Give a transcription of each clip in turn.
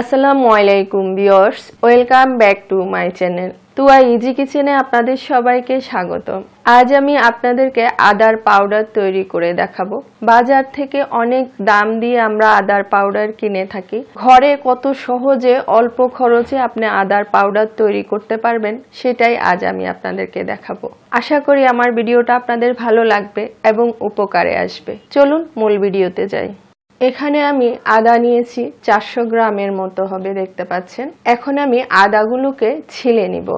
আসসালামু আলাইকুম viewers, welcome back to my channel Tuya easy কিচেনে আপনাদের সবাইকে স্বাগতম। আজ আমি আপনাদেরকে আদার পাউডার তৈরি করে দেখাবো। বাজার থেকে অনেক দাম দিয়ে আমরা আদার পাউডার কিনে থাকি। ঘরে কত সহজে অল্প খরচে আপনি আদার পাউডার তৈরি করতে পারবেন সেটাই আজ আমি আপনাদেরকে দেখাবো। আশা করি আমার ভিডিওটা আপনাদের ভালো লাগবে এবং উপকারে আসবে। চলুন মূল ভিডিওতে যাই। এখানে আমি আদা নিয়েছি 400 গ্রামের মতো হবে, দেখতে পাচ্ছেন। এখন আমি আদাগুলোকে ছিলে নিব।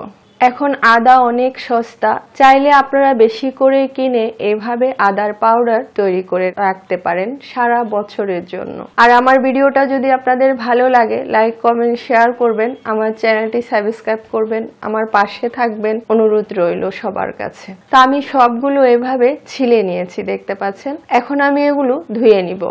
এখন আদা অনেক সস্তা, চাইলে আপনারা বেশি করে কিনে এভাবে আদার পাউডার তৈরি করে রাখতে পারেন সারা বছরের জন্য। আর আমার ভিডিওটা যদি আপনাদের ভালো লাগে লাইক কমেন্ট শেয়ার করবেন, আমার চ্যানেলটি সাবস্ক্রাইব করবেন, আমার পাশে থাকবেন, অনুরোধ রইল সবার কাছে। তা আমি সবগুলো এভাবে ছিলে নিয়েছি, দেখতে পাচ্ছেন। এখন আমি এগুলো ধুয়ে নিব।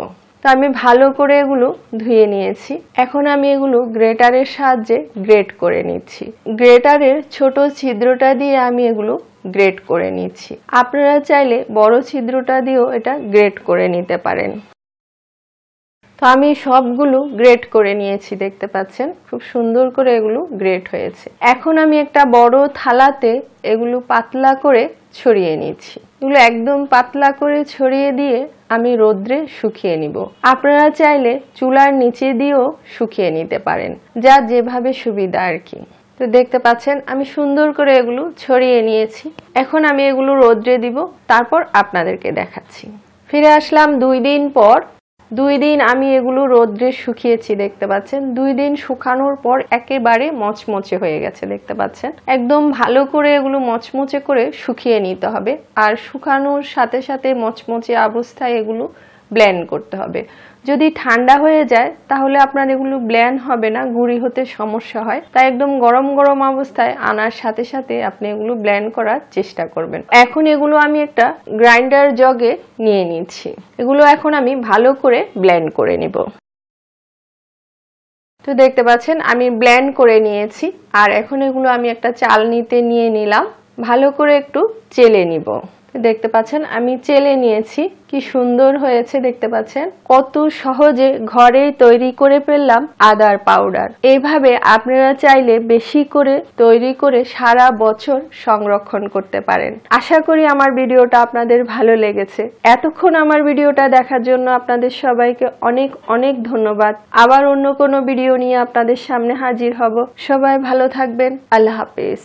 তো আমি ভালো করে এগুলো ধুয়ে নিয়েছি। এখন আমি এগুলো গ্রেটারের সাহায্যে গ্রেট করে নিচ্ছি। গ্রেটারের ছোট ছিদ্রটা দিয়ে আমি এগুলো গ্রেট করে নিচ্ছি। আপনারা চাইলে বড় ছিদ্রটা দিয়েও এটা গ্রেট করে নিতে পারেন। তো আমি সবগুলো গ্রেট করে নিয়েছি, দেখতে পাচ্ছেন। খুব সুন্দর করে এগুলো গ্রেট হয়েছে। এখন আমি একটা বড় থালাতে এগুলো পাতলা করে ছড়িয়ে নিচ্ছি। এগুলো একদম পাতলা করে ছড়িয়ে দিয়ে আমি রোদ্রে শুকিয়ে নিব। আপনারা চাইলে চুলার নিচে দিয়েও শুকিয়ে নিতে পারেন, যা যেভাবে সুবিধা আর কি। তো দেখতে পাচ্ছেন আমি সুন্দর করে এগুলো ছড়িয়ে নিয়েছি। এখন আমি এগুলো রোদ্রে দিব, তারপর আপনাদেরকে দেখাচ্ছি। ফিরে আসলাম 2 দিন পর। 2 দিন আমি এগুলো রোদ্রে শুকিয়েছি, দেখতে পাচ্ছেন। 2 দিন শুকানোর পর একেবারে মচমচে হয়ে গেছে, দেখতে পাচ্ছেন। একদম ভালো করে এগুলো মচমচে করে শুকিয়ে নিতে হবে। আর শুকানোর সাথে সাথে মচমচে অবস্থায় এগুলো ব্লেন্ড করতে হবে। যদি ঠান্ডা হয়ে যায় তাহলে আপনার এগুলো ব্লেন্ড হবে না, গুঁড়ি হতে সমস্যা হয়। তাই একদম গরম গরম অবস্থায় আনার সাথে সাথে আপনি এগুলো ব্লেন্ড করার চেষ্টা করবেন। এখন এগুলো আমি একটা গ্রাইন্ডার জগে নিয়ে নিচ্ছি। এগুলো এখন আমি ভালো করে ব্লেন্ড করে নিব। তো দেখতে পাচ্ছেন আমি ব্লেন্ড করে নিয়েছি। আর এখন এগুলো আমি একটা চালনিতে নিয়ে নিলাম, ভালো করে একটু চেলে নিব। দেখতে পাচ্ছেন আমি চেলে নিয়েছি। কি সুন্দর হয়েছে, দেখতে পাচ্ছেন। কত সহজে ঘরেই তৈরি করে ফেললাম আদার পাউডার। এইভাবে আপনারা চাইলে বেশি করে তৈরি করে সারা বছর সংরক্ষণ করতে পারেন। আশা করি আমার ভিডিওটা আপনাদের ভালো লেগেছে। এতক্ষণ আমার ভিডিওটা দেখার জন্য আপনাদের সবাইকে অনেক অনেক ধন্যবাদ। আবার অন্য কোনো ভিডিও নিয়ে আপনাদের সামনে হাজির হব। সবাই ভালো থাকবেন। আল্লাহ হাফেজ।